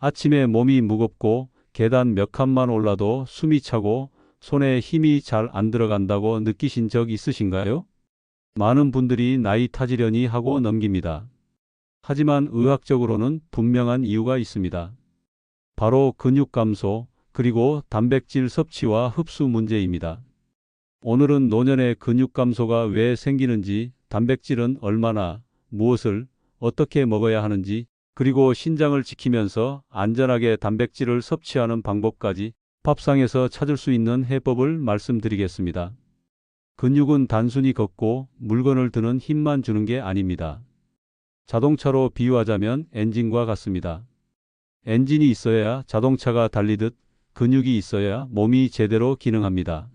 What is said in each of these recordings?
아침에 몸이 무겁고 계단 몇 칸만 올라도 숨이 차고 손에 힘이 잘 안 들어간다고 느끼신 적 있으신가요? 많은 분들이 나이 탓이려니 하고 넘깁니다. 하지만 의학적으로는 분명한 이유가 있습니다. 바로 근육 감소, 그리고 단백질 섭취와 흡수 문제입니다. 오늘은 노년의 근육 감소가 왜 생기는지, 단백질은 얼마나, 무엇을, 어떻게 먹어야 하는지, 그리고 신장을 지키면서 안전하게 단백질을 섭취하는 방법까지 밥상에서 찾을 수 있는 해법을 말씀드리겠습니다. 근육은 단순히 걷고 물건을 드는 힘만 주는 게 아닙니다. 자동차로 비유하자면 엔진과 같습니다. 엔진이 있어야 자동차가 달리듯 근육이 있어야 몸이 제대로 기능합니다.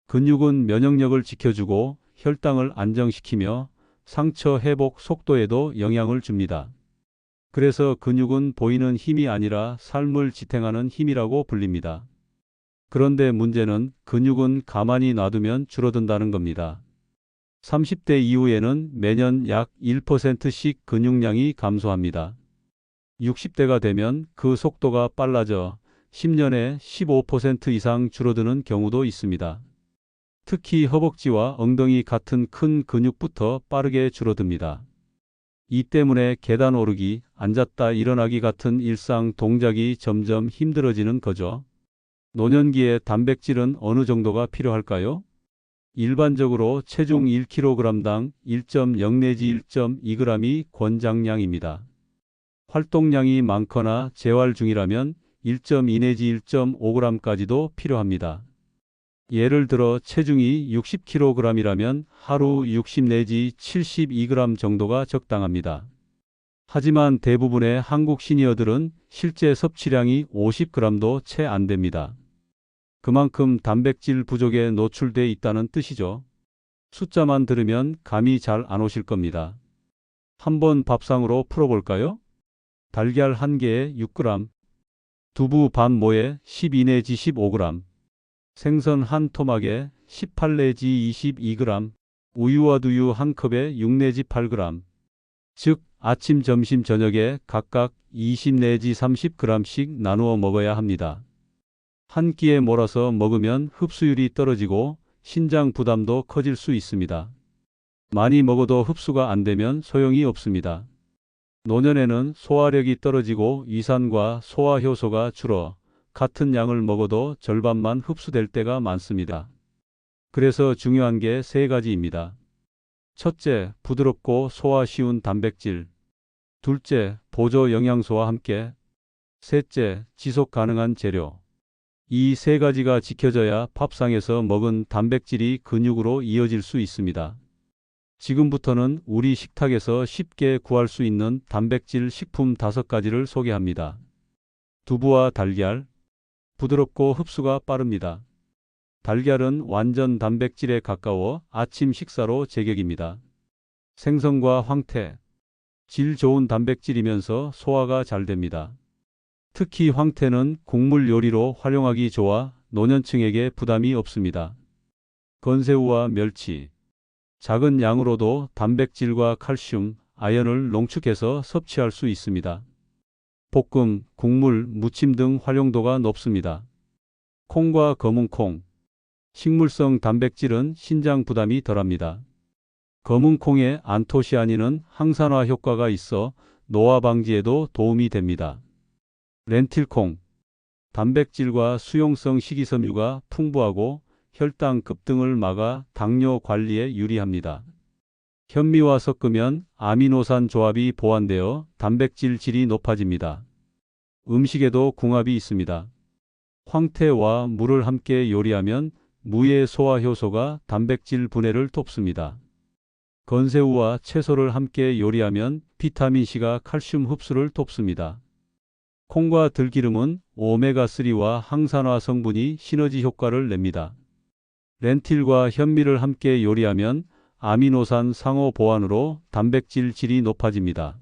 근육은 면역력을 지켜주고 혈당을 안정시키며 상처 회복 속도에도 영향을 줍니다. 그래서 근육은 보이는 힘이 아니라 삶을 지탱하는 힘이라고 불립니다. 그런데 문제는 근육은 가만히 놔두면 줄어든다는 겁니다. 30대 이후에는 매년 약 1%씩 근육량이 감소합니다. 60대가 되면 그 속도가 빨라져 10년에 15% 이상 줄어드는 경우도 있습니다. 특히 허벅지와 엉덩이 같은 큰 근육부터 빠르게 줄어듭니다. 이 때문에 계단 오르기, 앉았다 일어나기 같은 일상 동작이 점점 힘들어지는 거죠. 노년기에 단백질은 어느 정도가 필요할까요? 일반적으로 체중 1kg당 1.0 내지 1.2g이 권장량입니다. 활동량이 많거나 재활 중이라면 1.2 내지 1.5g까지도 필요합니다. 예를 들어 체중이 60kg이라면 하루 60 내지 72g 정도가 적당합니다. 하지만 대부분의 한국 시니어들은 실제 섭취량이 50g도 채 안 됩니다. 그만큼 단백질 부족에 노출돼 있다는 뜻이죠. 숫자만 들으면 감이 잘 안 오실 겁니다. 한번 밥상으로 풀어볼까요? 달걀 1개에 6g, 두부 반 모에 12 내지 15g, 생선 한 토막에 18 내지 22g, 우유와 두유 한 컵에 6 내지 8g, 즉 아침, 점심, 저녁에 각각 20 내지 30g씩 나누어 먹어야 합니다. 한 끼에 몰아서 먹으면 흡수율이 떨어지고 신장 부담도 커질 수 있습니다. 많이 먹어도 흡수가 안 되면 소용이 없습니다. 노년에는 소화력이 떨어지고 위산과 소화효소가 줄어 같은 양을 먹어도 절반만 흡수될 때가 많습니다. 그래서 중요한 게 세 가지입니다. 첫째, 부드럽고 소화 쉬운 단백질. 둘째, 보조 영양소와 함께. 셋째, 지속 가능한 재료. 이 세 가지가 지켜져야 밥상에서 먹은 단백질이 근육으로 이어질 수 있습니다. 지금부터는 우리 식탁에서 쉽게 구할 수 있는 단백질 식품 5가지를 소개합니다. 두부와 달걀. 부드럽고 흡수가 빠릅니다. 달걀은 완전 단백질에 가까워 아침 식사로 제격입니다. 생선과 황태. 질 좋은 단백질이면서 소화가 잘 됩니다. 특히 황태는 국물 요리로 활용하기 좋아 노년층에게 부담이 없습니다. 건새우와 멸치. 작은 양으로도 단백질과 칼슘, 아연을 농축해서 섭취할 수 있습니다. 볶음, 국물, 무침 등 활용도가 높습니다. 콩과 검은콩. 식물성 단백질은 신장 부담이 덜합니다. 검은콩의 안토시아닌은 항산화 효과가 있어 노화 방지에도 도움이 됩니다. 렌틸콩. 단백질과 수용성 식이섬유가 풍부하고 혈당 급등을 막아 당뇨 관리에 유리합니다. 현미와 섞으면 아미노산 조합이 보완되어 단백질 질이 높아집니다. 음식에도 궁합이 있습니다. 황태와 물을 함께 요리하면 무의 소화 효소가 단백질 분해를 돕습니다. 건새우와 채소를 함께 요리하면 비타민C가 칼슘 흡수를 돕습니다. 콩과 들기름은 오메가3와 항산화 성분이 시너지 효과를 냅니다. 렌틸과 현미를 함께 요리하면 아미노산 상호 보완으로 단백질 질이 높아집니다.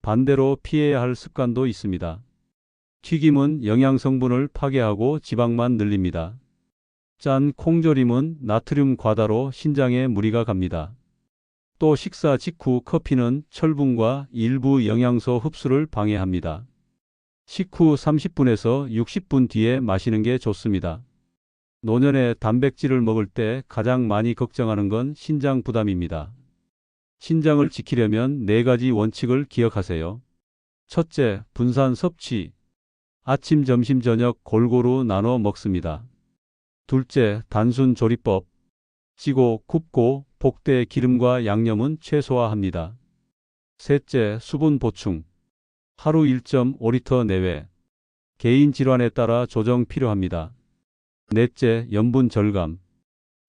반대로 피해야 할 습관도 있습니다. 튀김은 영양 성분을 파괴하고 지방만 늘립니다. 짠 콩조림은 나트륨 과다로 신장에 무리가 갑니다. 또 식사 직후 커피는 철분과 일부 영양소 흡수를 방해합니다. 식후 30분에서 60분 뒤에 마시는 게 좋습니다. 노년에 단백질을 먹을 때 가장 많이 걱정하는 건 신장 부담입니다. 신장을 지키려면 4가지 원칙을 기억하세요. 첫째, 분산 섭취. 아침, 점심, 저녁 골고루 나눠 먹습니다. 둘째, 단순 조리법. 찌고, 굽고, 볶되 기름과 양념은 최소화합니다. 셋째, 수분 보충. 하루 1.5리터 내외. 개인 질환에 따라 조정 필요합니다. 넷째, 염분 절감.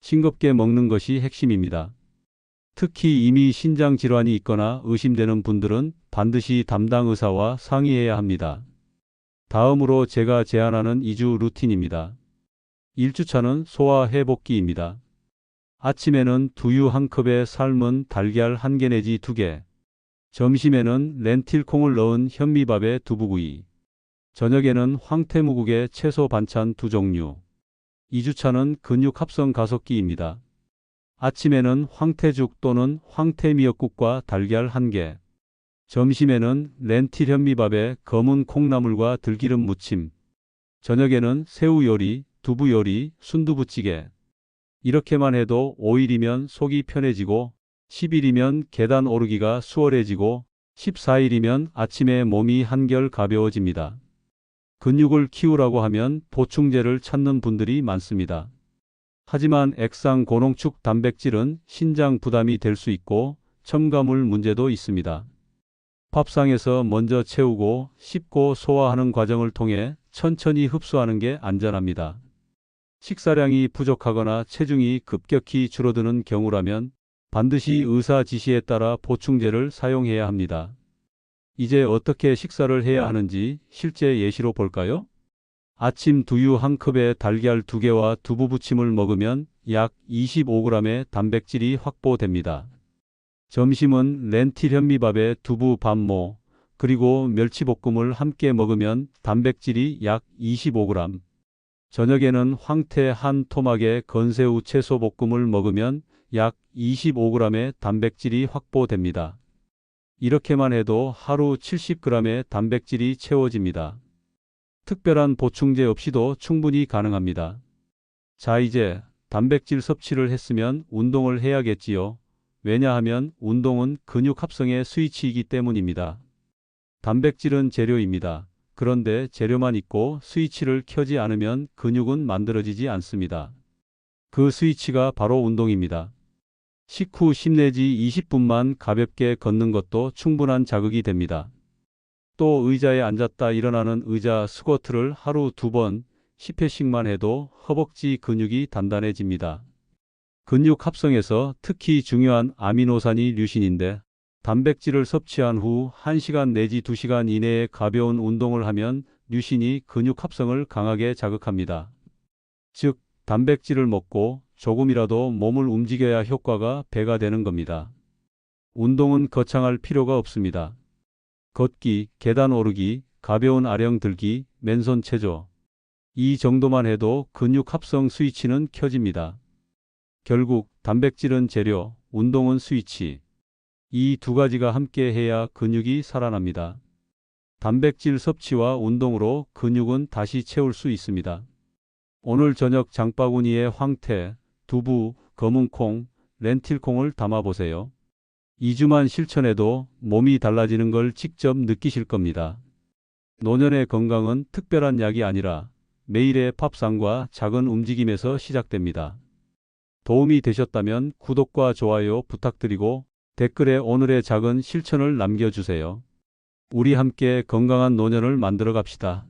싱겁게 먹는 것이 핵심입니다. 특히 이미 신장 질환이 있거나 의심되는 분들은 반드시 담당 의사와 상의해야 합니다. 다음으로 제가 제안하는 2주 루틴입니다. 1주차는 소화 회복기입니다. 아침에는 두유 1컵에 삶은 달걀 1개 내지 2개. 점심에는 렌틸콩을 넣은 현미밥에 두부구이. 저녁에는 황태무국에 채소 반찬 2종류. 2주차는 근육 합성 가속기입니다. 아침에는 황태죽 또는 황태미역국과 달걀 1개. 점심에는 렌틸 현미밥에 검은 콩나물과 들기름 무침. 저녁에는 새우 요리, 두부 요리, 순두부찌개. 이렇게만 해도 5일이면 속이 편해지고 10일이면 계단 오르기가 수월해지고 14일이면 아침에 몸이 한결 가벼워집니다. 근육을 키우라고 하면 보충제를 찾는 분들이 많습니다. 하지만 액상고농축 단백질은 신장 부담이 될 수 있고 첨가물 문제도 있습니다. 밥상에서 먼저 채우고 씹고 소화하는 과정을 통해 천천히 흡수하는 게 안전합니다. 식사량이 부족하거나 체중이 급격히 줄어드는 경우라면 반드시 의사 지시에 따라 보충제를 사용해야 합니다. 이제 어떻게 식사를 해야 하는지 실제 예시로 볼까요? 아침 두유 1컵에 달걀 2개와 두부 부침을 먹으면 약 25g의 단백질이 확보됩니다. 점심은 렌틸 현미밥에 두부 반모, 그리고 멸치볶음을 함께 먹으면 단백질이 약 25g. 저녁에는 황태 한 토막에 건새우 채소 볶음을 먹으면 약 25g의 단백질이 확보됩니다. 이렇게만 해도 하루 70g의 단백질이 채워집니다. 특별한 보충제 없이도 충분히 가능합니다. 자, 이제 단백질 섭취를 했으면 운동을 해야겠지요. 왜냐하면 운동은 근육 합성의 스위치이기 때문입니다. 단백질은 재료입니다. 그런데 재료만 있고 스위치를 켜지 않으면 근육은 만들어지지 않습니다. 그 스위치가 바로 운동입니다. 식후 10 내지 20분만 가볍게 걷는 것도 충분한 자극이 됩니다. 또 의자에 앉았다 일어나는 의자 스쿼트를 하루 2번 10회씩만 해도 허벅지 근육이 단단해집니다. 근육 합성에서 특히 중요한 아미노산이 류신인데 단백질을 섭취한 후 1시간 내지 2시간 이내에 가벼운 운동을 하면 류신이 근육 합성을 강하게 자극합니다. 즉, 단백질을 먹고 조금이라도 몸을 움직여야 효과가 배가 되는 겁니다. 운동은 거창할 필요가 없습니다. 걷기, 계단 오르기, 가벼운 아령 들기, 맨손 체조. 이 정도만 해도 근육 합성 스위치는 켜집니다. 결국 단백질은 재료, 운동은 스위치. 이 2가지가 함께 해야 근육이 살아납니다. 단백질 섭취와 운동으로 근육은 다시 채울 수 있습니다. 오늘 저녁 장바구니에 황태, 두부, 검은콩, 렌틸콩을 담아보세요. 2주만 실천해도 몸이 달라지는 걸 직접 느끼실 겁니다. 노년의 건강은 특별한 약이 아니라 매일의 밥상과 작은 움직임에서 시작됩니다. 도움이 되셨다면 구독과 좋아요 부탁드리고 댓글에 오늘의 작은 실천을 남겨주세요. 우리 함께 건강한 노년을 만들어 갑시다.